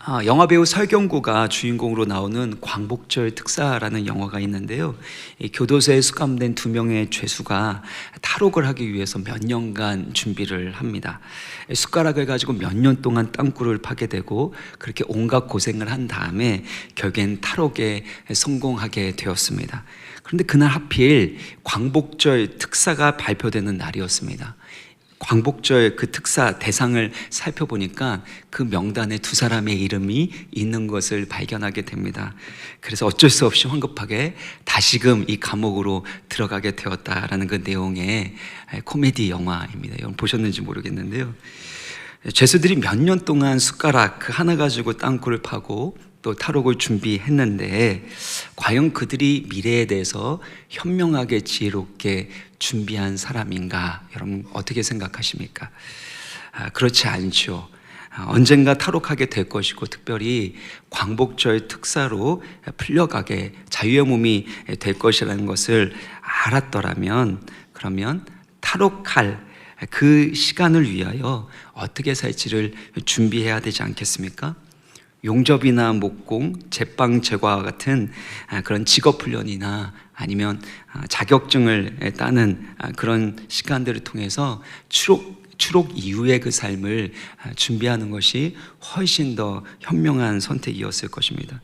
영화배우 설경구가 주인공으로 나오는 광복절 특사라는 영화가 있는데요. 이 교도소에 수감된 두 명의 죄수가 탈옥을 하기 위해서 몇 년간 준비를 합니다. 숟가락을 가지고 몇 년 동안 땅굴을 파게 되고 그렇게 온갖 고생을 한 다음에 결국엔 탈옥에 성공하게 되었습니다. 그런데 그날 하필 광복절 특사가 발표되는 날이었습니다. 광복절 그 특사 대상을 살펴보니까 그 명단에 두 사람의 이름이 있는 것을 발견하게 됩니다. 그래서 어쩔 수 없이 황급하게 다시금 이 감옥으로 들어가게 되었다라는 그 내용의 코미디 영화입니다. 여러분 보셨는지 모르겠는데요. 죄수들이 몇 년 동안 숟가락 그 하나 가지고 땅굴을 파고 또 탈옥을 준비했는데 과연 그들이 미래에 대해서 현명하게 지혜롭게 준비한 사람인가? 여러분 어떻게 생각하십니까? 그렇지 않죠. 언젠가 탈옥하게 될 것이고 특별히 광복절 특사로 풀려가게 자유의 몸이 될 것이라는 것을 알았더라면 그러면 탈옥할 그 시간을 위하여 어떻게 살지를 준비해야 되지 않겠습니까? 용접이나 목공, 제빵 제과와 같은 그런 직업훈련이나 아니면 자격증을 따는 그런 시간들을 통해서 추록 이후의 그 삶을 준비하는 것이 훨씬 더 현명한 선택이었을 것입니다.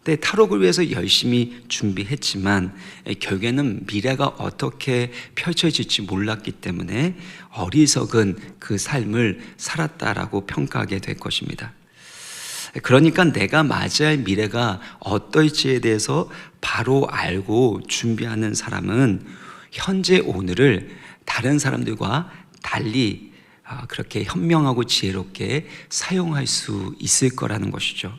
근데 탈옥을 위해서 열심히 준비했지만 결국에는 미래가 어떻게 펼쳐질지 몰랐기 때문에 어리석은 그 삶을 살았다라고 평가하게 될 것입니다. 그러니까 내가 맞이할 미래가 어떨지에 대해서 바로 알고 준비하는 사람은 현재 오늘을 다른 사람들과 달리 그렇게 현명하고 지혜롭게 사용할 수 있을 거라는 것이죠.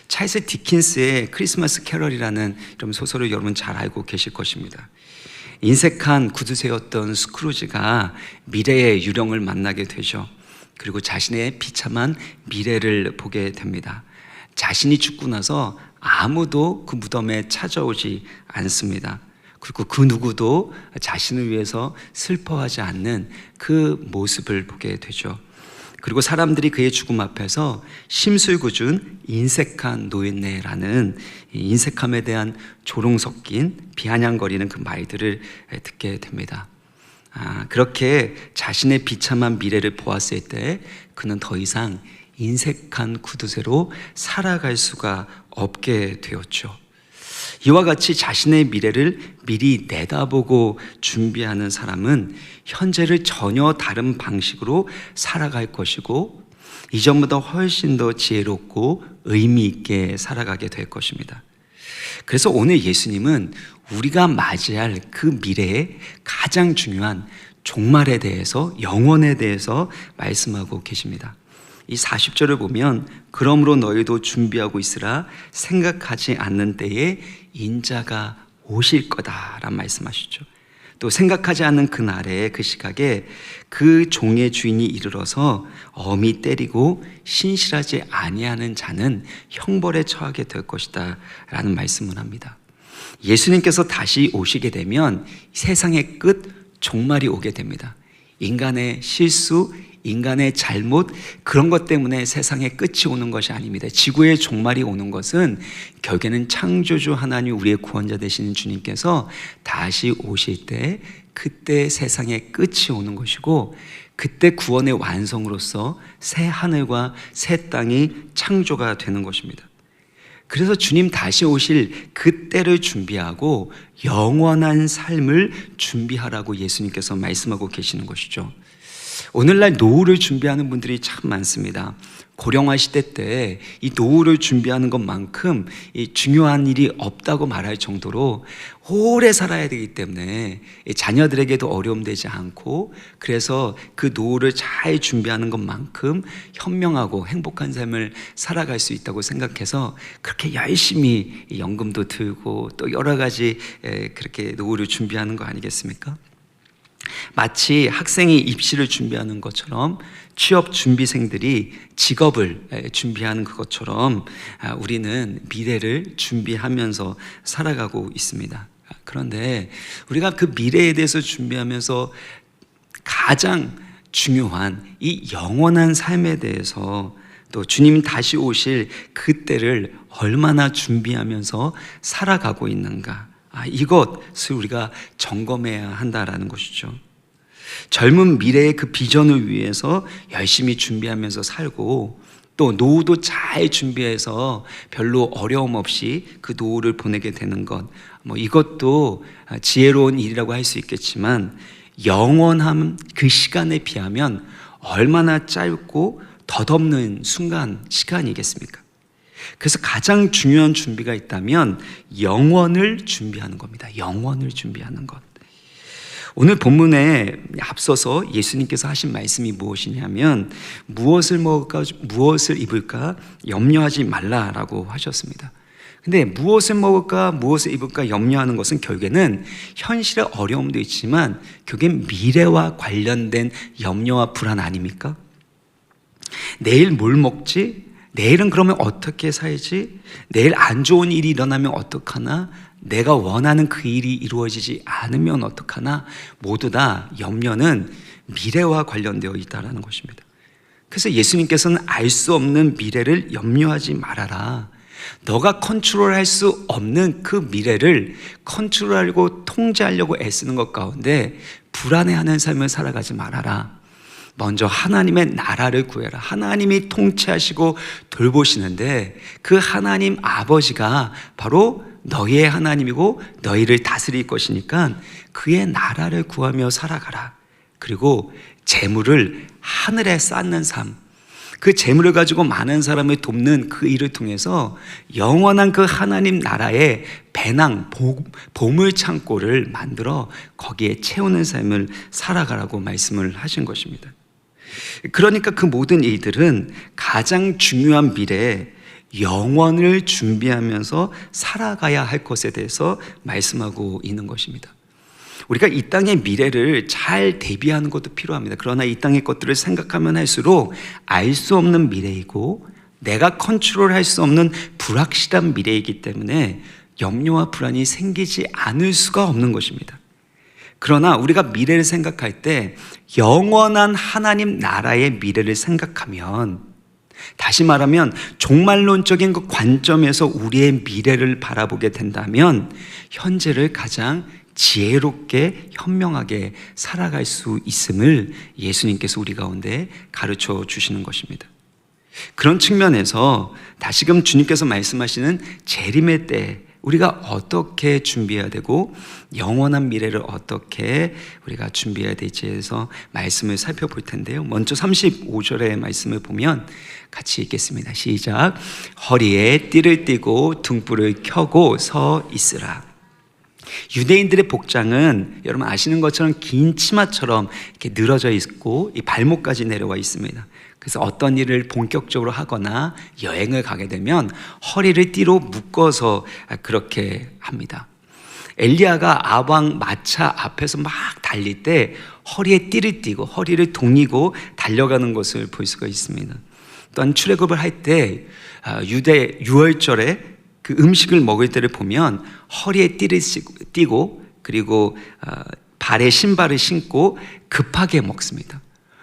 찰스 디킨스의 크리스마스 캐럴이라는 좀 소설을 여러분 잘 알고 계실 것입니다. 인색한 구두쇠였던 스크루지가 미래의 유령을 만나게 되죠. 그리고 자신의 비참한 미래를 보게 됩니다. 자신이 죽고 나서 아무도 그 무덤에 찾아오지 않습니다. 그리고 그 누구도 자신을 위해서 슬퍼하지 않는 그 모습을 보게 되죠. 그리고 사람들이 그의 죽음 앞에서 심술궂은 인색한 노인네라는 인색함에 대한 조롱 섞인 비아냥거리는 그 말들을 듣게 됩니다. 그렇게 자신의 비참한 미래를 보았을 때 그는 더 이상 인색한 구두쇠로 살아갈 수가 없게 되었죠. 이와 같이 자신의 미래를 미리 내다보고 준비하는 사람은 현재를 전혀 다른 방식으로 살아갈 것이고 이전보다 훨씬 더 지혜롭고 의미 있게 살아가게 될 것입니다. 그래서 오늘 예수님은 우리가 맞이할 그 미래의 가장 중요한 종말에 대해서, 영원에 대해서 말씀하고 계십니다. 이 40절을 보면 그러므로 너희도 준비하고 있으라 생각하지 않는 때에 인자가 오실 거다라는 말씀하시죠. 또 생각하지 않는 그날에 그 시각에 그 종의 주인이 이르러서 엄히 때리고 신실하지 아니하는 자는 형벌에 처하게 될 것이다 라는 말씀을 합니다. 예수님께서 다시 오시게 되면 세상의 끝, 종말이 오게 됩니다. 인간의 실수, 인간의 잘못, 그런 것 때문에 세상의 끝이 오는 것이 아닙니다. 지구의 종말이 오는 것은 결국에는 창조주 하나님, 우리의 구원자 되시는 주님께서 다시 오실 때 그때 세상의 끝이 오는 것이고 그때 구원의 완성으로서 새 하늘과 새 땅이 창조가 되는 것입니다. 그래서 주님 다시 오실 그때를 준비하고 영원한 삶을 준비하라고 예수님께서 말씀하고 계시는 것이죠. 오늘날 노후를 준비하는 분들이 참 많습니다. 고령화 시대 때 이 노후를 준비하는 것만큼 이 중요한 일이 없다고 말할 정도로 오래 살아야 되기 때문에 자녀들에게도 어려움 되지 않고 그래서 그 노후를 잘 준비하는 것만큼 현명하고 행복한 삶을 살아갈 수 있다고 생각해서 그렇게 열심히 연금도 들고 또 여러 가지 그렇게 노후를 준비하는 거 아니겠습니까? 마치 학생이 입시를 준비하는 것처럼 취업 준비생들이 직업을 준비하는 것처럼 우리는 미래를 준비하면서 살아가고 있습니다. 그런데 우리가 그 미래에 대해서 준비하면서 가장 중요한 이 영원한 삶에 대해서 또 주님 다시 오실 그때를 얼마나 준비하면서 살아가고 있는가, 이것을 우리가 점검해야 한다라는 것이죠. 젊은 미래의 그 비전을 위해서 열심히 준비하면서 살고, 또 노후도 잘 준비해서 별로 어려움 없이 그 노후를 보내게 되는 것, 이것도 지혜로운 일이라고 할 수 있겠지만, 영원한 그 시간에 비하면 얼마나 짧고 덧없는 시간이겠습니까? 그래서 가장 중요한 준비가 있다면 영원을 준비하는 겁니다. 영원을 준비하는 것. 오늘 본문에 앞서서 예수님께서 하신 말씀이 무엇이냐면, 무엇을 먹을까, 무엇을 입을까 염려하지 말라라고 하셨습니다. 근데 무엇을 먹을까, 무엇을 입을까 염려하는 것은 결국에는 현실의 어려움도 있지만 결국엔 미래와 관련된 염려와 불안 아닙니까? 내일 뭘 먹지? 내일은 그러면 어떻게 살지? 내일 안 좋은 일이 일어나면 어떡하나? 내가 원하는 그 일이 이루어지지 않으면 어떡하나? 모두 다 염려는 미래와 관련되어 있다는 것입니다. 그래서 예수님께서는 알 수 없는 미래를 염려하지 말아라. 너가 컨트롤할 수 없는 그 미래를 컨트롤하려고 통제하려고 애쓰는 것 가운데 불안해하는 삶을 살아가지 말아라. 먼저 하나님의 나라를 구해라. 하나님이 통치하시고 돌보시는데 그 하나님 아버지가 바로 너희의 하나님이고 너희를 다스릴 것이니까 그의 나라를 구하며 살아가라. 그리고 재물을 하늘에 쌓는 삶, 그 재물을 가지고 많은 사람을 돕는 그 일을 통해서 영원한 그 하나님 나라의 배낭, 보물 창고를 만들어 거기에 채우는 삶을 살아가라고 말씀을 하신 것입니다. 그러니까 그 모든 일들은 가장 중요한 미래에 영원을 준비하면서 살아가야 할 것에 대해서 말씀하고 있는 것입니다. 우리가 이 땅의 미래를 잘 대비하는 것도 필요합니다. 그러나 이 땅의 것들을 생각하면 할수록 알 수 없는 미래이고 내가 컨트롤할 수 없는 불확실한 미래이기 때문에 염려와 불안이 생기지 않을 수가 없는 것입니다. 그러나 우리가 미래를 생각할 때 영원한 하나님 나라의 미래를 생각하면, 다시 말하면 종말론적인 그 관점에서 우리의 미래를 바라보게 된다면 현재를 가장 지혜롭게 현명하게 살아갈 수 있음을 예수님께서 우리 가운데 가르쳐 주시는 것입니다. 그런 측면에서 다시금 주님께서 말씀하시는 재림의 때 우리가 어떻게 준비해야 되고 영원한 미래를 어떻게 우리가 준비해야 될지에 대해서 말씀을 살펴볼 텐데요. 먼저 35절의 말씀을 보면 같이 읽겠습니다. 시작. 허리에 띠를 띠고 등불을 켜고 서 있으라. 유대인들의 복장은 여러분 아시는 것처럼 긴 치마처럼 이렇게 늘어져 있고 이 발목까지 내려와 있습니다. 그래서 어떤 일을 본격적으로 하거나 여행을 가게 되면 허리를 띠로 묶어서 그렇게 합니다. 엘리야가 아방 마차 앞에서 막 달릴 때 허리에 띠를 띠고 허리를 동이고 달려가는 것을 볼 수가 있습니다. 또한 출애굽을 할 때 유대 유월절에 그 음식을 먹을 때를 보면 허리에 띠를 띠고 그리고 발에 신발을 신고 급하게 먹습니다.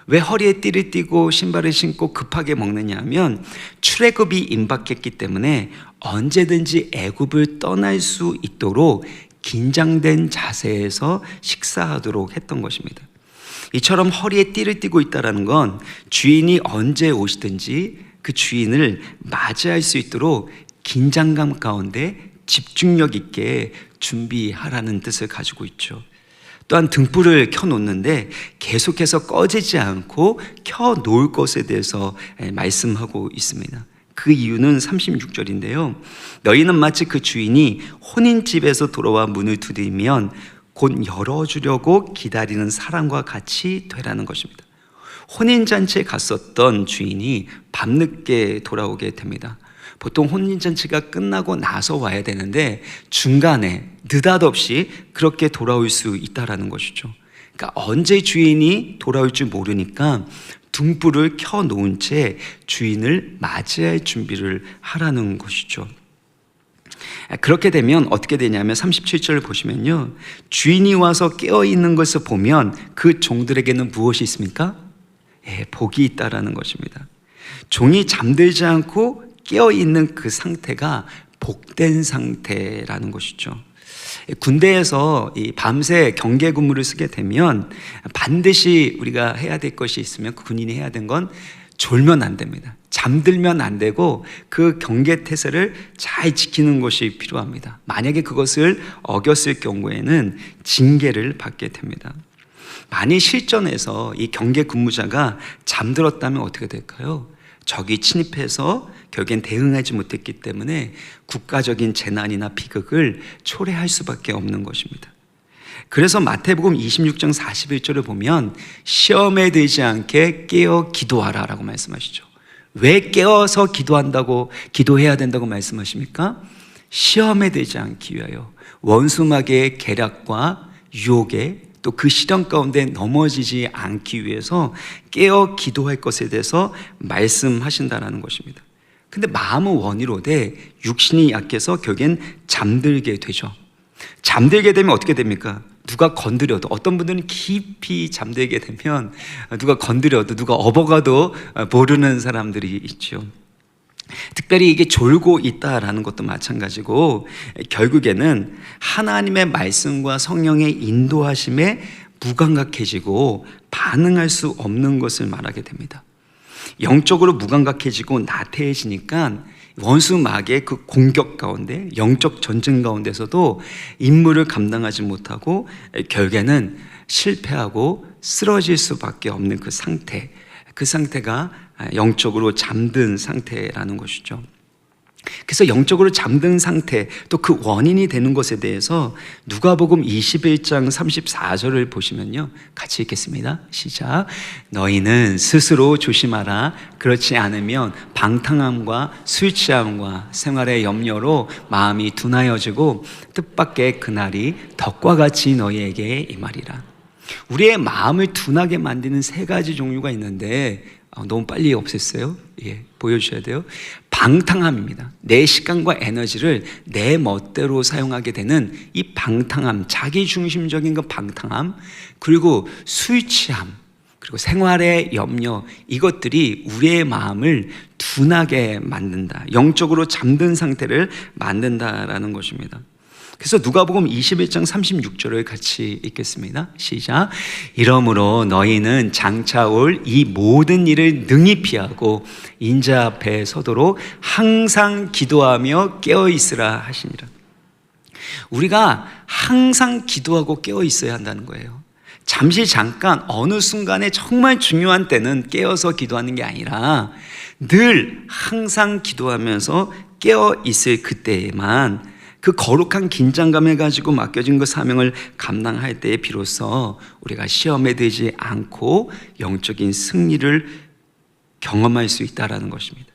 왜 허리에 띠를 띠고 신발을 신고 급하게 먹느냐 하면 출애굽이 임박했기 때문에 언제든지 애굽을 떠날 수 있도록 긴장된 자세에서 식사하도록 했던 것입니다. 이처럼 허리에 띠를 띠고 있다는 건 주인이 언제 오시든지 그 주인을 맞이할 수 있도록 긴장감 가운데 집중력 있게 준비하라는 뜻을 가지고 있죠. 또한 등불을 켜놓는데 계속해서 꺼지지 않고 켜놓을 것에 대해서 말씀하고 있습니다. 그 이유는 36절인데요. 너희는 마치 그 주인이 혼인집에서 돌아와 문을 두드리면 곧 열어주려고 기다리는 사람과 같이 되라는 것입니다. 혼인잔치에 갔었던 주인이 밤늦게 돌아오게 됩니다. 보통 혼인잔치가 끝나고 나서 와야 되는데 중간에 느닷없이 그렇게 돌아올 수 있다는 것이죠. 그러니까 언제 주인이 돌아올 줄 모르니까 등불을 켜놓은 채 주인을 맞이할 준비를 하라는 것이죠. 그렇게 되면 어떻게 되냐면 37절을 보시면요, 주인이 와서 깨어있는 것을 보면 그 종들에게는 무엇이 있습니까? 복이 있다라는 것입니다. 종이 잠들지 않고 깨어있는 그 상태가 복된 상태라는 것이죠. 군대에서 이 밤새 경계 근무를 쓰게 되면 반드시 우리가 해야 될 것이 있으면 군인이 해야 되는 건 졸면 안 됩니다. 잠들면 안 되고 그 경계 태세를 잘 지키는 것이 필요합니다. 만약에 그것을 어겼을 경우에는 징계를 받게 됩니다. 만일 실전에서 이 경계 근무자가 잠들었다면 어떻게 될까요? 적이 침입해서 결국엔 대응하지 못했기 때문에 국가적인 재난이나 비극을 초래할 수밖에 없는 것입니다. 그래서 마태복음 26장 41절을 보면 시험에 들지 않게 깨어 기도하라 라고 말씀하시죠. 왜 깨어서 기도해야 된다고 말씀하십니까? 시험에 들지 않기 위하여, 원수마귀의 계략과 유혹에 또 그 시련 가운데 넘어지지 않기 위해서 깨어 기도할 것에 대해서 말씀하신다는 것입니다. 근데 마음은 원이로되 육신이 약해서 결국엔 잠들게 되죠. 잠들게 되면 어떻게 됩니까? 누가 건드려도, 어떤 분들은 깊이 잠들게 되면 누가 건드려도, 누가 업어가도 모르는 사람들이 있죠. 특별히 이게 졸고 있다라는 것도 마찬가지고, 결국에는 하나님의 말씀과 성령의 인도하심에 무감각해지고 반응할 수 없는 것을 말하게 됩니다. 영적으로 무감각해지고 나태해지니까 원수 마귀의 그 공격 가운데, 영적 전쟁 가운데서도 임무를 감당하지 못하고 결국에는 실패하고 쓰러질 수밖에 없는 그 상태, 그 상태가 영적으로 잠든 상태라는 것이죠. 그래서 영적으로 잠든 상태, 또 그 원인이 되는 것에 대해서 누가복음 21장 34절을 보시면요, 같이 읽겠습니다. 시작. 너희는 스스로 조심하라. 그렇지 않으면 방탕함과 술 취함과 생활의 염려로 마음이 둔하여지고 뜻밖의 그날이 덕과 같이 너희에게 임하리라. 우리의 마음을 둔하게 만드는 세 가지 종류가 있는데 너무 빨리 없앴어요. 보여주셔야 돼요. 방탕함입니다. 내 시간과 에너지를 내 멋대로 사용하게 되는 이 방탕함, 자기중심적인 그 방탕함, 그리고 술 취함, 그리고 생활의 염려, 이것들이 우리의 마음을 둔하게 만든다, 영적으로 잠든 상태를 만든다라는 것입니다. 그래서 누가복음 21장 36절을 같이 읽겠습니다. 시작. 이러므로 너희는 장차 올 이 모든 일을 능히 피하고 인자 앞에 서도록 항상 기도하며 깨어 있으라 하시니라. 우리가 항상 기도하고 깨어 있어야 한다는 거예요. 잠시 잠깐 어느 순간에 정말 중요한 때는 깨어서 기도하는 게 아니라 늘 항상 기도하면서 깨어 있을 그때에만 그 거룩한 긴장감을 가지고 맡겨진 그 사명을 감당할 때에 비로소 우리가 시험에 들지 않고 영적인 승리를 경험할 수 있다는 것입니다.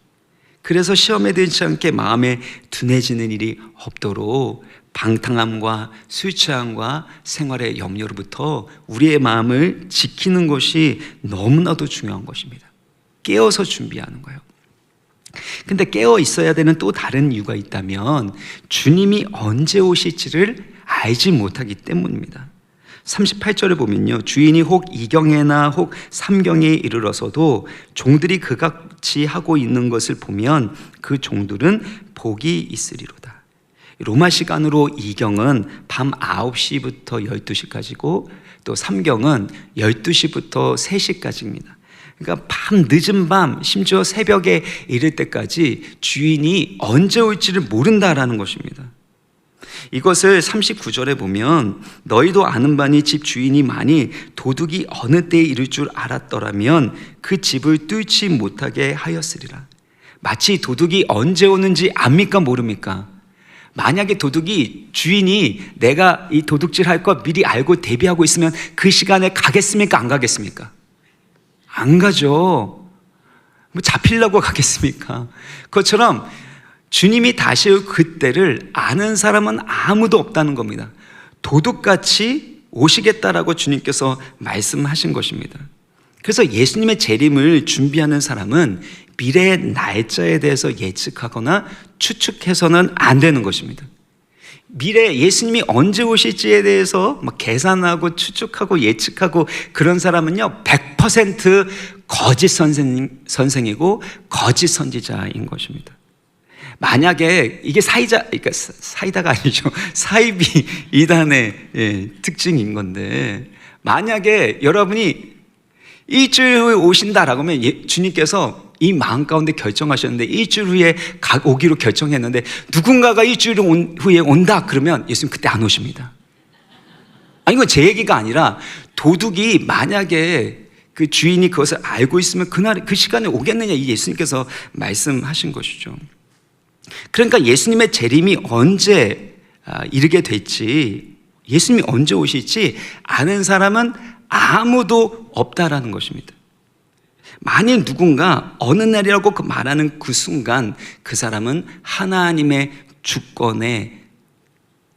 그래서 시험에 들지 않게 마음에 둔해지는 일이 없도록 방탕함과 술 취함과 생활의 염려로부터 우리의 마음을 지키는 것이 너무나도 중요한 것입니다. 깨어서 준비하는 거예요. 근데 깨어 있어야 되는 또 다른 이유가 있다면 주님이 언제 오실지를 알지 못하기 때문입니다. 38절에 보면요, 주인이 혹 2경에나 혹 3경에 이르러서도 종들이 그같이 하고 있는 것을 보면 그 종들은 복이 있으리로다. 로마 시간으로 2경은 밤 9시부터 12시까지고 또 3경은 12시부터 3시까지입니다. 그러니까 밤, 늦은 밤, 심지어 새벽에 이를 때까지 주인이 언제 올지를 모른다라는 것입니다. 이것을 39절에 보면 너희도 아는 바니 집 주인이 만일 도둑이 어느 때에 이를 줄 알았더라면 그 집을 뚫지 못하게 하였으리라. 마치 도둑이 언제 오는지 압니까 모릅니까? 만약에 도둑이, 주인이 내가 이 도둑질 할 거 미리 알고 대비하고 있으면 그 시간에 가겠습니까 안 가겠습니까? 안 가죠. 뭐 잡히려고 가겠습니까? 그것처럼 주님이 다시 올 그때를 아는 사람은 아무도 없다는 겁니다. 도둑같이 오시겠다라고 주님께서 말씀하신 것입니다. 그래서 예수님의 재림을 준비하는 사람은 미래의 날짜에 대해서 예측하거나 추측해서는 안 되는 것입니다. 미래 예수님이 언제 오실지에 대해서 막 계산하고 추측하고 예측하고 그런 사람은요 100% 거짓 선생이고 거짓 선지자인 것입니다. 만약에 이게 그러니까 사이다가 아니죠. 사이비 이단의 특징인 건데, 만약에 여러분이 일주일 후에 오신다라고 하면 주님께서 이 마음 가운데 결정하셨는데 일주일 후에 오기로 결정했는데 누군가가 일주일 후에 온다 그러면 예수님 그때 안 오십니다. 아니, 이건 제 얘기가 아니라 도둑이 만약에 그 주인이 그것을 알고 있으면 그날 그 시간에 오겠느냐, 이 예수님께서 말씀하신 것이죠. 그러니까 예수님의 재림이 언제 이르게 될지, 예수님이 언제 오실지 아는 사람은 아무도 없다라는 것입니다. 만일 누군가 어느 날이라고 말하는 그 순간 그 사람은 하나님의 주권에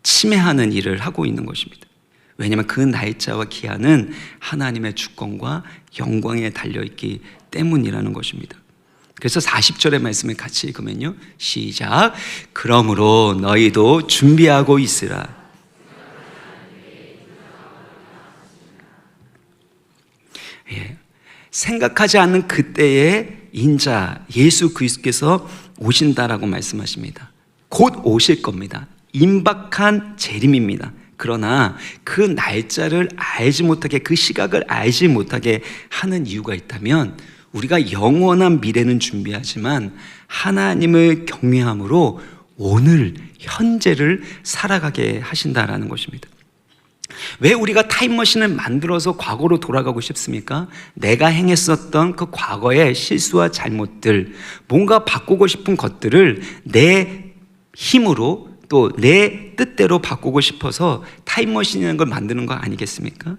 침해하는 일을 하고 있는 것입니다. 왜냐하면 그 날짜와 기한은 하나님의 주권과 영광에 달려있기 때문이라는 것입니다. 그래서 40절의 말씀을 같이 읽으면요, 시작. 그러므로 너희도 준비하고 있으라. 생각하지 않는 그때의 인자 예수 그리스도께서 오신다라고 말씀하십니다. 곧 오실 겁니다. 임박한 재림입니다. 그러나 그 날짜를 알지 못하게, 그 시각을 알지 못하게 하는 이유가 있다면, 우리가 영원한 미래는 준비하지만 하나님을 경외함으로 오늘 현재를 살아가게 하신다라는 것입니다. 왜 우리가 타임머신을 만들어서 과거로 돌아가고 싶습니까? 내가 행했었던 그 과거의 실수와 잘못들, 뭔가 바꾸고 싶은 것들을 내 힘으로 또 내 뜻대로 바꾸고 싶어서 타임머신이라는 걸 만드는 거 아니겠습니까?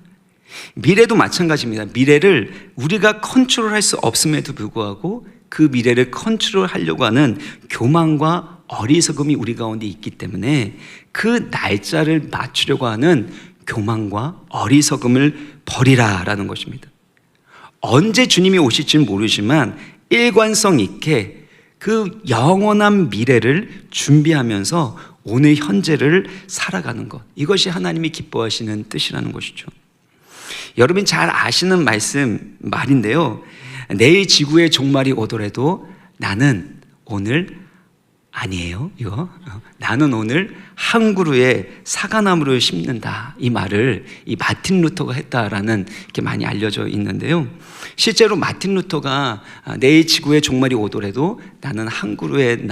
미래도 마찬가지입니다. 미래를 우리가 컨트롤할 수 없음에도 불구하고 그 미래를 컨트롤하려고 하는 교만과 어리석음이 우리 가운데 있기 때문에 그 날짜를 맞추려고 하는 교만과 어리석음을 버리라라는 것입니다. 언제 주님이 오실지는 모르지만 일관성 있게 그 영원한 미래를 준비하면서 오늘 현재를 살아가는 것, 이것이 하나님이 기뻐하시는 뜻이라는 것이죠. 여러분이 잘 아시는 말인데요, 내일 지구의 종말이 오더라도 나는 오늘 아니에요, 이거. 나는 오늘 한 그루의 사과나무를 심는다. 이 말을 이 마틴 루터가 했다라는 게 많이 알려져 있는데요. 실제로 마틴 루터가 내일 지구의 종말이 오더라도 나는 한 그루의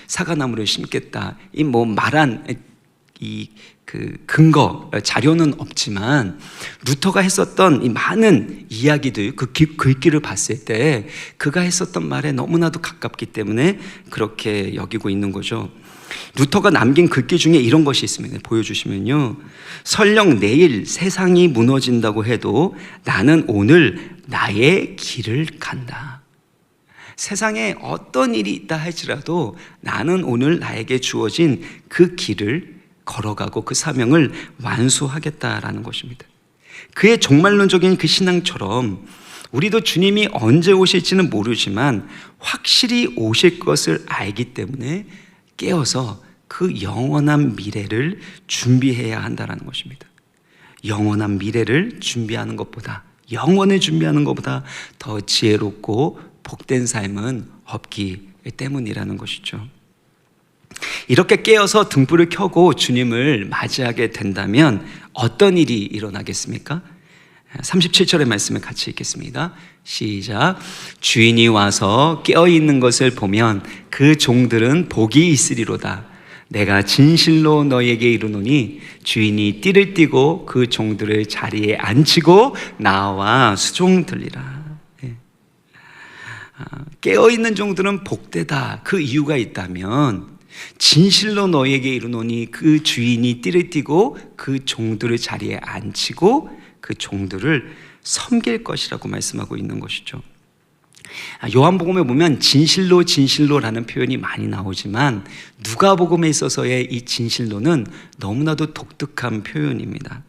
사과나무를 심겠다. 이 말한 그 근거, 자료는 없지만 루터가 했었던 이 많은 이야기들, 그 글귀를 봤을 때 그가 했었던 말에 너무나도 가깝기 때문에 그렇게 여기고 있는 거죠. 루터가 남긴 글귀 중에 이런 것이 있습니다. 보여주시면요, 설령 내일 세상이 무너진다고 해도 나는 오늘 나의 길을 간다. 세상에 어떤 일이 있다 할지라도 나는 오늘 나에게 주어진 그 길을 걸어가고 그 사명을 완수하겠다라는 것입니다. 그의 종말론적인 그 신앙처럼 우리도 주님이 언제 오실지는 모르지만 확실히 오실 것을 알기 때문에 깨어서 그 영원한 미래를 준비해야 한다는 것입니다. 영원한 미래를 준비하는 것보다, 영원을 준비하는 것보다 더 지혜롭고 복된 삶은 없기 때문이라는 것이죠. 이렇게 깨어서 등불을 켜고 주님을 맞이하게 된다면 어떤 일이 일어나겠습니까? 37절의 말씀을 같이 읽겠습니다. 시작. 주인이 와서 깨어있는 것을 보면 그 종들은 복이 있으리로다. 내가 진실로 너희에게 이르노니 주인이 띠를 띠고 그 종들을 자리에 앉히고 나와 수종들리라. 깨어있는 종들은 복되다. 그 이유가 있다면, 진실로 너희에게 이르노니 그 주인이 띠를 띠고 그 종들을 자리에 앉히고 그 종들을 섬길 것이라고 말씀하고 있는 것이죠. 요한복음에 보면 진실로라는 표현이 많이 나오지만 누가복음에 있어서의 이 진실로는 너무나도 독특한 표현입니다.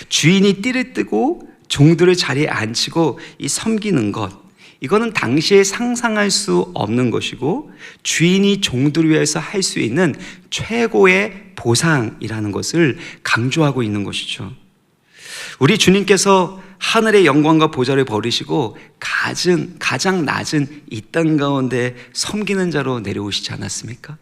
주인이 띠를 띠고 종들을 자리에 앉히고 이 섬기는 것, 이거는 당시에 상상할 수 없는 것이고 주인이 종들을 위해서 할 수 있는 최고의 보상이라는 것을 강조하고 있는 것이죠. 우리 주님께서 하늘의 영광과 보좌를 버리시고 가장 낮은 이 땅 가운데 섬기는 자로 내려오시지 않았습니까?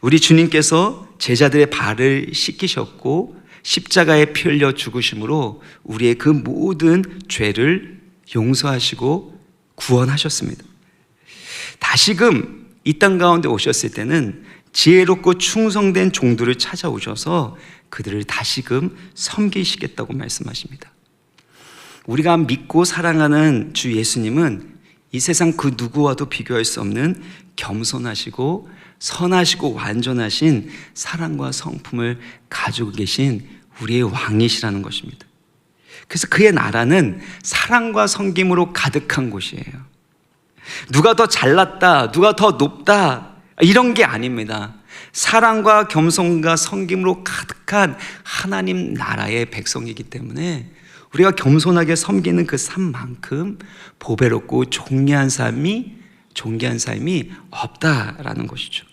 우리 주님께서 제자들의 발을 씻기셨고 십자가에 피 흘려 죽으심으로 우리의 그 모든 죄를 용서하시고 구원하셨습니다. 다시금 이 땅 가운데 오셨을 때는 지혜롭고 충성된 종들을 찾아오셔서 그들을 다시금 섬기시겠다고 말씀하십니다. 우리가 믿고 사랑하는 주 예수님은 이 세상 그 누구와도 비교할 수 없는 겸손하시고 선하시고 완전하신 사랑과 성품을 가지고 계신 우리의 왕이시라는 것입니다. 그래서 그의 나라는 사랑과 섬김으로 가득한 곳이에요. 누가 더 잘났다, 누가 더 높다 이런 게 아닙니다. 사랑과 겸손과 섬김으로 가득한 하나님 나라의 백성이기 때문에 우리가 겸손하게 섬기는 그 삶만큼 보배롭고 존귀한 삶이 없다라는 것이죠.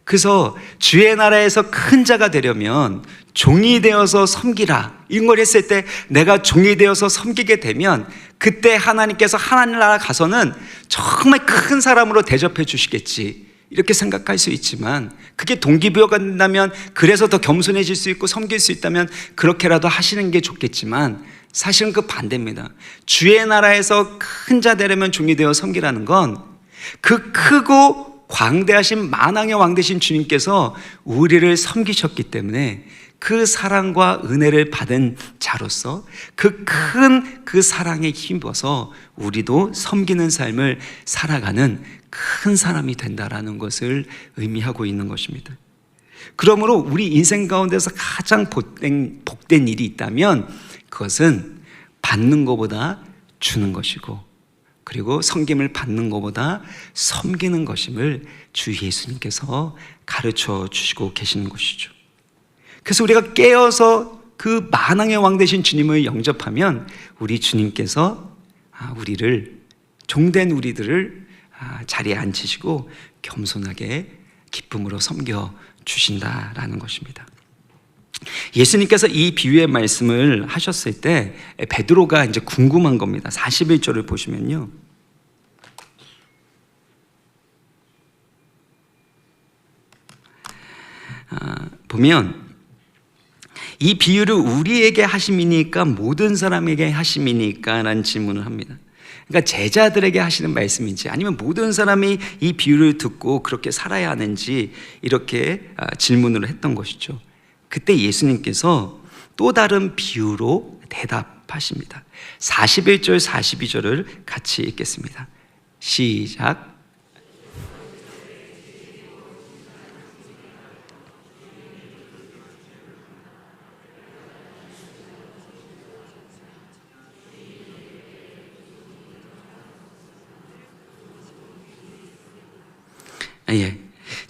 그래서 주의 나라에서 큰 자가 되려면 종이 되어서 섬기라 이런 걸 했을 때 내가 종이 되어서 섬기게 되면 그때 하나님께서 하나님 나라 가서는 정말 큰 사람으로 대접해 주시겠지 이렇게 생각할 수 있지만 그게 동기부여가 된다면 그래서 더 겸손해질 수 있고 섬길 수 있다면 그렇게라도 하시는 게 좋겠지만 사실은 그 반대입니다. 주의 나라에서 큰 자 되려면 종이 되어 섬기라는 건 그 크고 광대하신 만왕의 왕 되신 주님께서 우리를 섬기셨기 때문에 그 사랑과 은혜를 받은 자로서 그 큰 사랑에 힘입어서 우리도 섬기는 삶을 살아가는 큰 사람이 된다라는 것을 의미하고 있는 것입니다. 그러므로 우리 인생 가운데서 가장 복된 일이 있다면 그것은 받는 것보다 주는 것이고 그리고 섬김을 받는 것보다 섬기는 것임을 주 예수님께서 가르쳐 주시고 계시는 것이죠. 그래서 우리가 깨어서 그 만왕의 왕 되신 주님을 영접하면 우리 주님께서 종된 우리들을 자리에 앉히시고 겸손하게 기쁨으로 섬겨 주신다라는 것입니다. 예수님께서 이 비유의 말씀을 하셨을 때 베드로가 이제 궁금한 겁니다. 41절을 보시면요. 보면 이 비유를 우리에게 하심이니까 모든 사람에게 하심이니까 라는 질문을 합니다. 그러니까 제자들에게 하시는 말씀인지 아니면 모든 사람이 이 비유를 듣고 그렇게 살아야 하는지 이렇게 질문을 했던 것이죠. 그때 예수님께서 또 다른 비유로 대답하십니다. 41절 42절을 같이 읽겠습니다. 시작.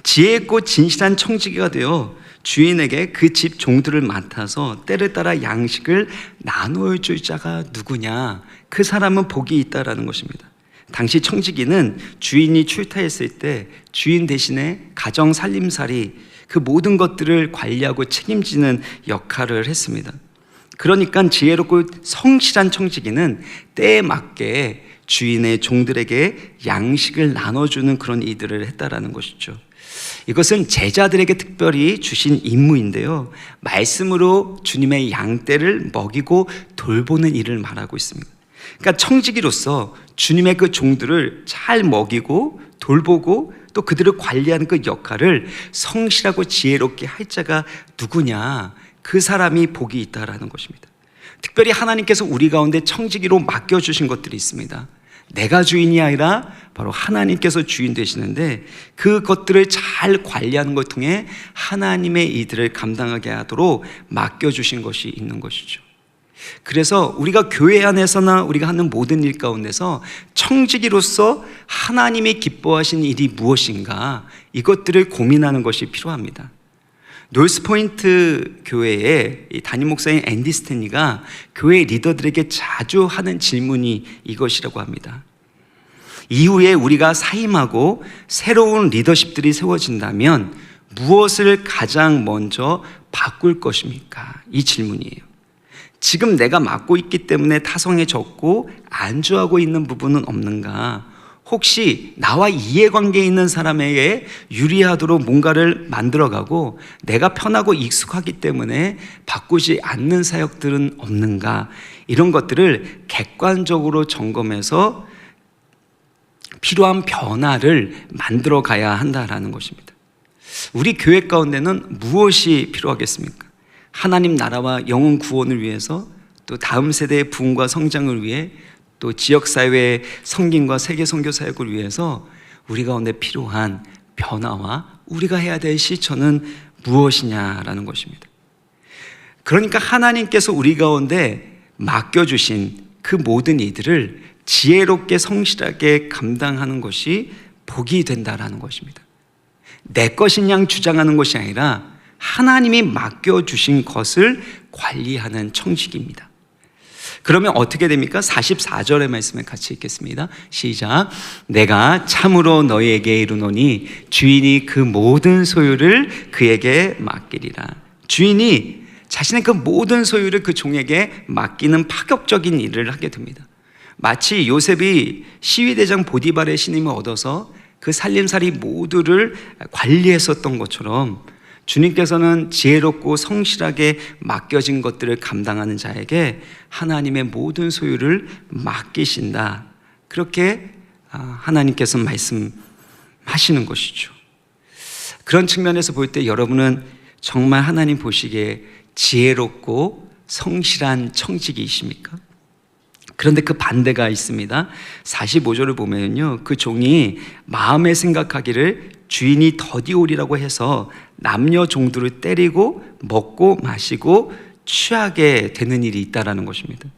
지혜 있고 진실한 청지기가 되어 주인에게 그 집 종들을 맡아서 때를 따라 양식을 나눠줄 자가 누구냐? 그 사람은 복이 있다라는 것입니다. 당시 청지기는 주인이 출타했을 때 주인 대신에 가정 살림살이 그 모든 것들을 관리하고 책임지는 역할을 했습니다. 그러니까 지혜롭고 성실한 청지기는 때에 맞게 주인의 종들에게 양식을 나눠주는 그런 일들을 했다라는 것이죠. 이것은 제자들에게 특별히 주신 임무인데요, 말씀으로 주님의 양떼를 먹이고 돌보는 일을 말하고 있습니다. 그러니까 청지기로서 주님의 그 종들을 잘 먹이고 돌보고 또 그들을 관리하는 그 역할을 성실하고 지혜롭게 할 자가 누구냐? 그 사람이 복이 있다라는 것입니다. 특별히 하나님께서 우리 가운데 청지기로 맡겨주신 것들이 있습니다. 내가 주인이 아니라 바로 하나님께서 주인 되시는데 그것들을 잘 관리하는 걸 통해 하나님의 이들을 감당하게 하도록 맡겨주신 것이 있는 것이죠. 그래서 우리가 교회 안에서나 우리가 하는 모든 일 가운데서 청지기로서 하나님이 기뻐하신 일이 무엇인가 이것들을 고민하는 것이 필요합니다. 노스포인트 교회의 담임 목사인 앤디 스탠리가 교회 리더들에게 자주 하는 질문이 이것이라고 합니다. 이후에 우리가 사임하고 새로운 리더십들이 세워진다면 무엇을 가장 먼저 바꿀 것입니까? 이 질문이에요. 지금 내가 맡고 있기 때문에 타성해졌고 안주하고 있는 부분은 없는가? 혹시 나와 이해관계에 있는 사람에게 유리하도록 뭔가를 만들어가고 내가 편하고 익숙하기 때문에 바꾸지 않는 사역들은 없는가? 이런 것들을 객관적으로 점검해서 필요한 변화를 만들어 가야 한다라는 것입니다. 우리 교회 가운데는 무엇이 필요하겠습니까? 하나님 나라와 영혼 구원을 위해서, 또 다음 세대의 부흥과 성장을 위해, 또 지역사회의 섬김과 세계 선교 사역을 위해서 우리 가운데 필요한 변화와 우리가 해야 될 실천은 무엇이냐라는 것입니다. 그러니까 하나님께서 우리 가운데 맡겨주신 그 모든 이들을 지혜롭게 성실하게 감당하는 것이 복이 된다라는 것입니다. 내 것인 양 주장하는 것이 아니라 하나님이 맡겨주신 것을 관리하는 청직입니다. 그러면 어떻게 됩니까? 44절의 말씀을 같이 읽겠습니다. 시작. 내가 참으로 너희에게 이르노니 주인이 그 모든 소유를 그에게 맡기리라. 주인이 자신의 그 모든 소유를 그 종에게 맡기는 파격적인 일을 하게 됩니다. 마치 요셉이 시위대장 보디발의 신임을 얻어서 그 살림살이 모두를 관리했었던 것처럼 주님께서는 지혜롭고 성실하게 맡겨진 것들을 감당하는 자에게 하나님의 모든 소유를 맡기신다. 그렇게 하나님께서 말씀하시는 것이죠. 그런 측면에서 볼 때 여러분은 정말 하나님 보시기에 지혜롭고 성실한 청지기이십니까? 그런데 그 반대가 있습니다. 45절을 보면요, 그 종이 마음에 생각하기를 주인이 더디오리라고 해서 남녀 종들을 때리고 먹고 마시고 취하게 되는 일이 있다라는 것입니다.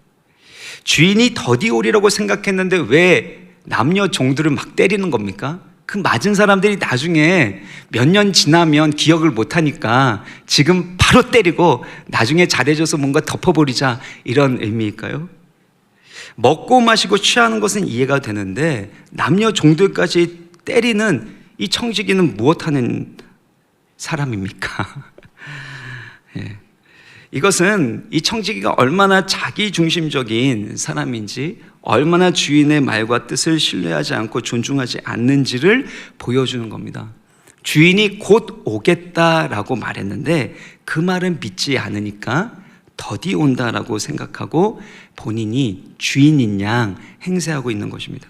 주인이 더디오리라고 생각했는데 왜 남녀 종들을 막 때리는 겁니까? 그 맞은 사람들이 나중에 몇 년 지나면 기억을 못하니까 지금 바로 때리고 나중에 잘해줘서 뭔가 덮어버리자, 이런 의미일까요? 먹고 마시고 취하는 것은 이해가 되는데 남녀 종들까지 때리는 이 청지기는 무엇하는 사람입니까? 예. 이것은 이 청지기가 얼마나 자기중심적인 사람인지, 얼마나 주인의 말과 뜻을 신뢰하지 않고 존중하지 않는지를 보여주는 겁니다. 주인이 곧 오겠다라고 말했는데 그 말은 믿지 않으니까 더디 온다라고 생각하고 본인이 주인인 양 행세하고 있는 것입니다.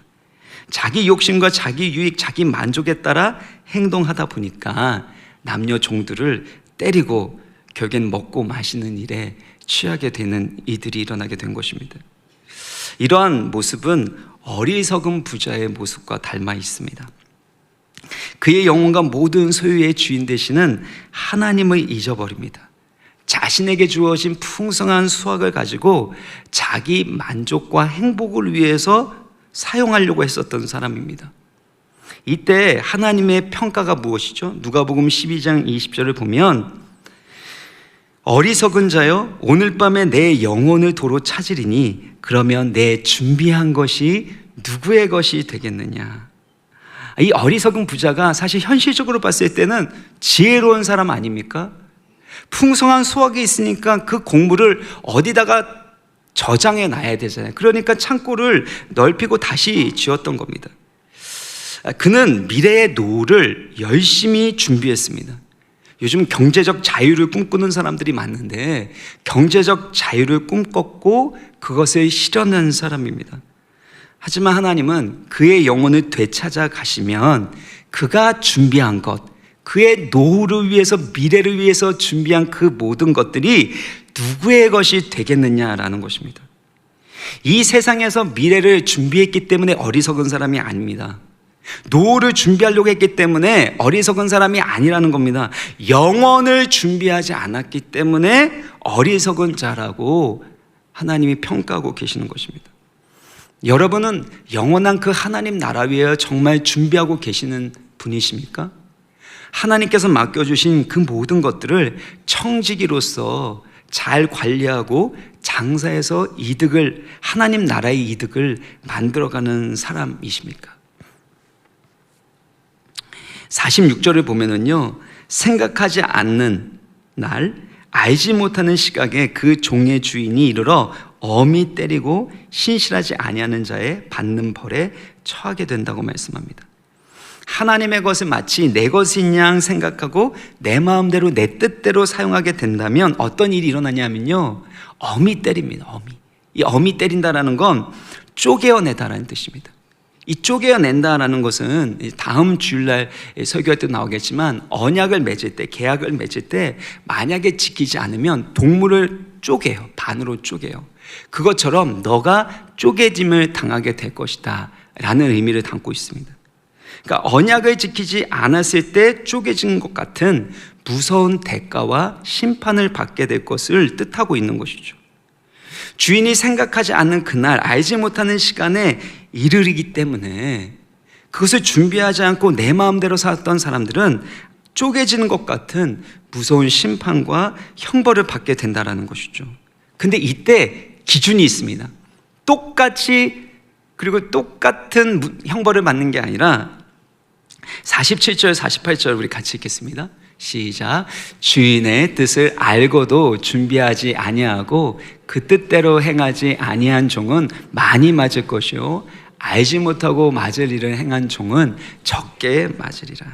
자기 욕심과 자기 유익, 자기 만족에 따라 행동하다 보니까 남녀 종들을 때리고 결국엔 먹고 마시는 일에 취하게 되는 이들이 일어나게 된 것입니다. 이러한 모습은 어리석은 부자의 모습과 닮아 있습니다. 그의 영혼과 모든 소유의 주인 되시는 하나님을 잊어버립니다. 자신에게 주어진 풍성한 수확을 가지고 자기 만족과 행복을 위해서 사용하려고 했었던 사람입니다. 이때 하나님의 평가가 무엇이죠? 누가복음 12장 20절을 보면 어리석은 자여 오늘 밤에 내 영혼을 도로 찾으리니 그러면 내 준비한 것이 누구의 것이 되겠느냐. 이 어리석은 부자가 사실 현실적으로 봤을 때는 지혜로운 사람 아닙니까? 풍성한 수확이 있으니까 그 곡물을 어디다가 저장해 놔야 되잖아요. 그러니까 창고를 넓히고 다시 지었던 겁니다. 그는 미래의 노후를 열심히 준비했습니다. 요즘 경제적 자유를 꿈꾸는 사람들이 많은데 경제적 자유를 꿈꿨고 그것을 실현한 사람입니다. 하지만 하나님은 그의 영혼을 되찾아 가시면 그가 준비한 것, 그의 노후를 위해서, 미래를 위해서 준비한 그 모든 것들이 누구의 것이 되겠느냐라는 것입니다. 이 세상에서 미래를 준비했기 때문에 어리석은 사람이 아닙니다. 노후를 준비하려고 했기 때문에 어리석은 사람이 아니라는 겁니다. 영원을 준비하지 않았기 때문에 어리석은 자라고 하나님이 평가하고 계시는 것입니다. 여러분은 영원한 그 하나님 나라 위에 정말 준비하고 계시는 분이십니까? 하나님께서 맡겨주신 그 모든 것들을 청지기로서 잘 관리하고 장사해서 이득을, 하나님 나라의 이득을 만들어가는 사람이십니까? 46절을 보면은요, 생각하지 않는 날, 알지 못하는 시각에 그 종의 주인이 이르러 엄히 때리고 신실하지 아니하는 자의 받는 벌에 처하게 된다고 말씀합니다. 하나님의 것을 마치 내 것인 양 생각하고 내 마음대로 내 뜻대로 사용하게 된다면 어떤 일이 일어나냐면요, 엄히 때립니다. 이 엄히 때린다라는 건 쪼개어내다라는 뜻입니다. 이 쪼개어낸다라는 것은 다음 주일날 설교할 때 나오겠지만, 언약을 맺을 때, 계약을 맺을 때 만약에 지키지 않으면 동물을 쪼개요. 반으로 쪼개요. 그것처럼 너가 쪼개짐을 당하게 될 것이다 라는 의미를 담고 있습니다. 그러니까 언약을 지키지 않았을 때 쪼개진 것 같은 무서운 대가와 심판을 받게 될 것을 뜻하고 있는 것이죠. 주인이 생각하지 않는 그날, 알지 못하는 시간에 이르르기 때문에 그것을 준비하지 않고 내 마음대로 살았던 사람들은 쪼개지는 것 같은 무서운 심판과 형벌을 받게 된다는 것이죠. 근데 이때 기준이 있습니다. 똑같이, 그리고 똑같은 형벌을 받는 게 아니라 47절, 48절 우리 같이 읽겠습니다. 시작. 주인의 뜻을 알고도 준비하지 아니하고 그 뜻대로 행하지 아니한 종은 많이 맞을 것이요, 알지 못하고 맞을 일을 행한 종은 적게 맞으리라.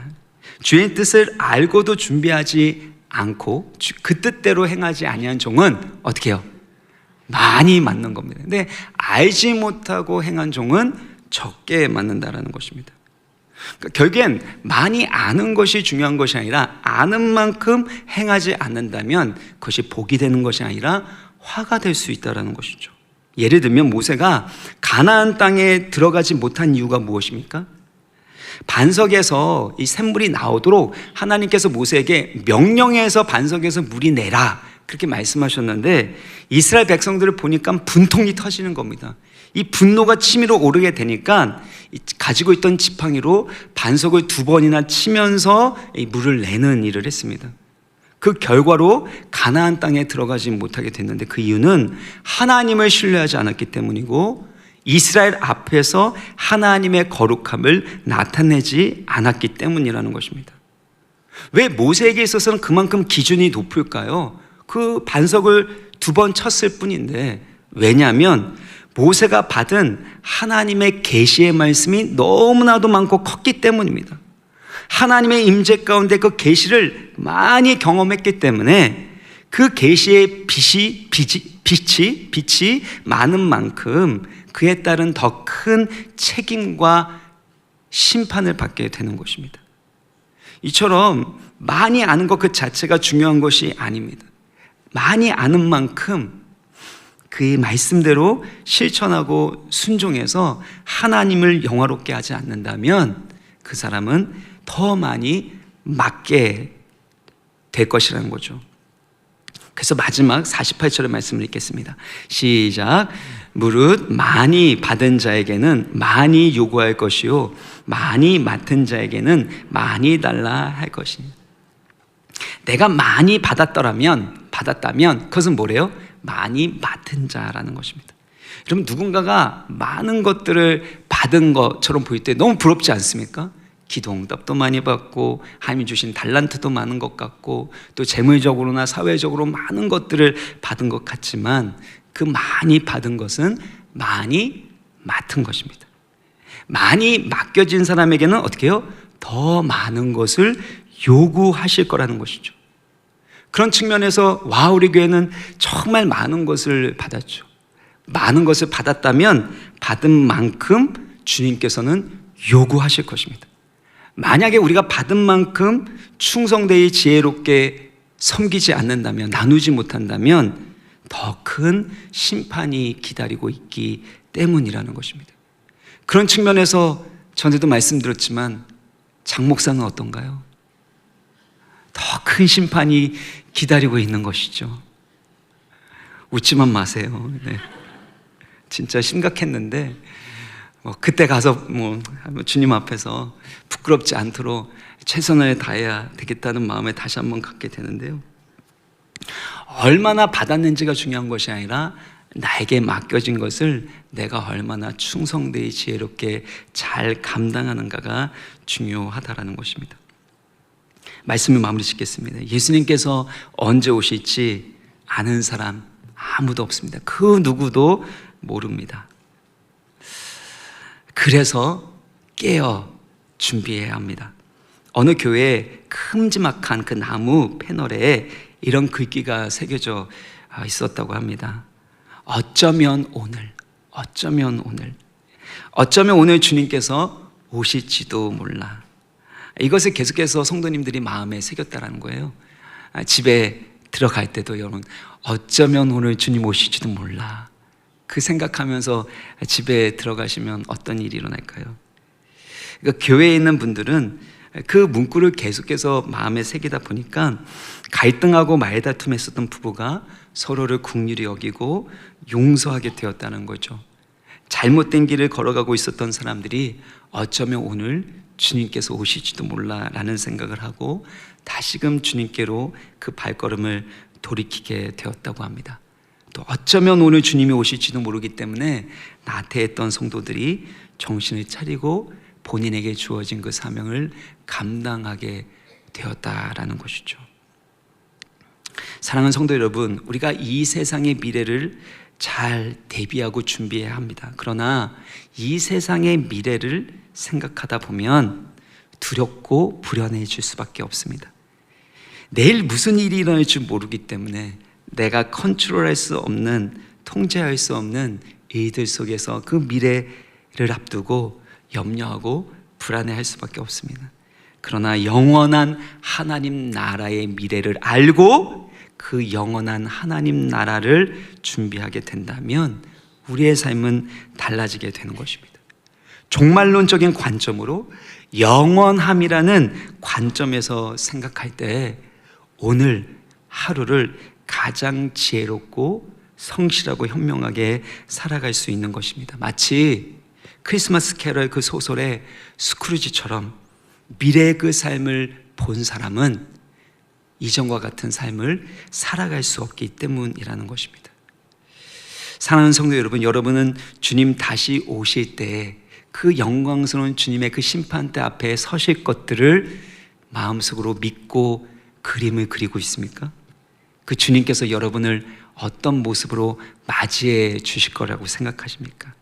주인의 뜻을 알고도 준비하지 않고 그 뜻대로 행하지 아니한 종은 어떻게 해요? 많이 맞는 겁니다. 근데 알지 못하고 행한 종은 적게 맞는다라는 것입니다. 그러니까 결국엔 많이 아는 것이 중요한 것이 아니라 아는 만큼 행하지 않는다면 그것이 복이 되는 것이 아니라 화가 될 수 있다는 것이죠. 예를 들면 모세가 가나안 땅에 들어가지 못한 이유가 무엇입니까? 반석에서 이 샘물이 나오도록 하나님께서 모세에게 명령해서 반석에서 물이 내라 그렇게 말씀하셨는데, 이스라엘 백성들을 보니까 분통이 터지는 겁니다. 이 분노가 치밀어 오르게 되니까 가지고 있던 지팡이로 반석을 2번이나 치면서 이 물을 내는 일을 했습니다. 그 결과로 가나안 땅에 들어가지 못하게 됐는데, 그 이유는 하나님을 신뢰하지 않았기 때문이고 이스라엘 앞에서 하나님의 거룩함을 나타내지 않았기 때문이라는 것입니다. 왜 모세에게 있어서는 그만큼 기준이 높을까요? 그 반석을 2번 쳤을 뿐인데, 왜냐하면 모세가 받은 하나님의 계시의 말씀이 너무나도 많고 컸기 때문입니다. 하나님의 임재 가운데 그 계시를 많이 경험했기 때문에 그 계시의 빛이 많은 만큼 그에 따른 더 큰 책임과 심판을 받게 되는 것입니다. 이처럼 많이 아는 것 그 자체가 중요한 것이 아닙니다. 많이 아는 만큼 그의 말씀대로 실천하고 순종해서 하나님을 영화롭게 하지 않는다면 그 사람은 더 많이 맞게 될 것이라는 거죠. 그래서 마지막 48절의 말씀을 읽겠습니다. 시작. 무릇 많이 받은 자에게는 많이 요구할 것이요, 많이 맡은 자에게는 많이 달라 할 것이니. 내가 많이 받았다면 그것은 뭐래요? 많이 맡은 자라는 것입니다. 여러분, 누군가가 많은 것들을 받은 것처럼 보일 때 너무 부럽지 않습니까? 기도응답도 많이 받고 하나님이 주신 달란트도 많은 것 같고 또 재물적으로나 사회적으로 많은 것들을 받은 것 같지만, 그 많이 받은 것은 많이 맡은 것입니다. 많이 맡겨진 사람에게는 어떻게 해요? 더 많은 것을 요구하실 거라는 것이죠. 그런 측면에서 우리 교회는 정말 많은 것을 받았죠. 많은 것을 받았다면 받은 만큼 주님께서는 요구하실 것입니다. 만약에 우리가 받은 만큼 충성되이 지혜롭게 섬기지 않는다면, 나누지 못한다면 더 큰 심판이 기다리고 있기 때문이라는 것입니다. 그런 측면에서 전에도 말씀드렸지만 장 목사는 어떤가요? 더 큰 심판이 기다리고 있는 것이죠. 웃지만 마세요. 네. 진짜 심각했는데 그때 가서 주님 앞에서 부끄럽지 않도록 최선을 다해야 되겠다는 마음에 다시 한번 갖게 되는데요. 얼마나 받았는지가 중요한 것이 아니라 나에게 맡겨진 것을 내가 얼마나 충성되이 지혜롭게 잘 감당하는가가 중요하다라는 것입니다. 말씀을 마무리 짓겠습니다. 예수님께서 언제 오실지 아는 사람 아무도 없습니다. 그 누구도 모릅니다. 그래서 깨어 준비해야 합니다. 어느 교회에 큼지막한 그 나무 패널에 이런 글귀가 새겨져 있었다고 합니다. 어쩌면 오늘, 어쩌면 오늘, 어쩌면 오늘 주님께서 오실지도 몰라. 이것을 계속해서 성도님들이 마음에 새겼다는 거예요. 집에 들어갈 때도 여러분, 어쩌면 오늘 주님 오실지도 몰라. 그 생각하면서 집에 들어가시면 어떤 일이 일어날까요? 그러니까 교회에 있는 분들은 그 문구를 계속해서 마음에 새기다 보니까 갈등하고 말다툼했었던 부부가 서로를 긍휼히 여기고 용서하게 되었다는 거죠. 잘못된 길을 걸어가고 있었던 사람들이 어쩌면 오늘 주님께서 오실지도 몰라 라는 생각을 하고 다시금 주님께로 그 발걸음을 돌이키게 되었다고 합니다. 또 어쩌면 오늘 주님이 오실지도 모르기 때문에 나태했던 성도들이 정신을 차리고 본인에게 주어진 그 사명을 감당하게 되었다라는 것이죠. 사랑하는 성도 여러분, 우리가 이 세상의 미래를 잘 대비하고 준비해야 합니다. 그러나 이 세상의 미래를 생각하다 보면 두렵고 불안해질 수밖에 없습니다. 내일 무슨 일이 일어날지 모르기 때문에 내가 컨트롤할 수 없는, 통제할 수 없는 일들 속에서 그 미래를 앞두고 염려하고 불안해할 수밖에 없습니다. 그러나 영원한 하나님 나라의 미래를 알고 그 영원한 하나님 나라를 준비하게 된다면 우리의 삶은 달라지게 되는 것입니다. 종말론적인 관점으로 영원함이라는 관점에서 생각할 때 오늘 하루를 가장 지혜롭고 성실하고 현명하게 살아갈 수 있는 것입니다. 마치 크리스마스 캐럴 그 소설의 스크루지처럼 미래의 그 삶을 본 사람은 이전과 같은 삶을 살아갈 수 없기 때문이라는 것입니다. 사랑하는 성도 여러분, 여러분은 주님 다시 오실 때 그 영광스러운 주님의 그 심판대 앞에 서실 것들을 마음속으로 믿고 그림을 그리고 있습니까? 그 주님께서 여러분을 어떤 모습으로 맞이해 주실 거라고 생각하십니까?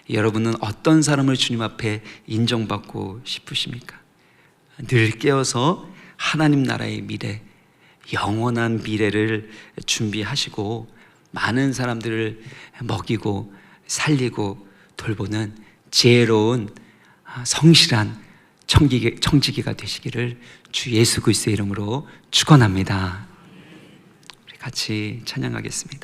여러분은 어떤 사람을 주님 앞에 인정받고 싶으십니까? 늘 깨어서 하나님 나라의 미래, 영원한 미래를 준비하시고 많은 사람들을 먹이고 살리고 돌보는 지혜로운 성실한 청지기가 되시기를 주 예수 그리스도의 이름으로 축원합니다. 우리 같이 찬양하겠습니다.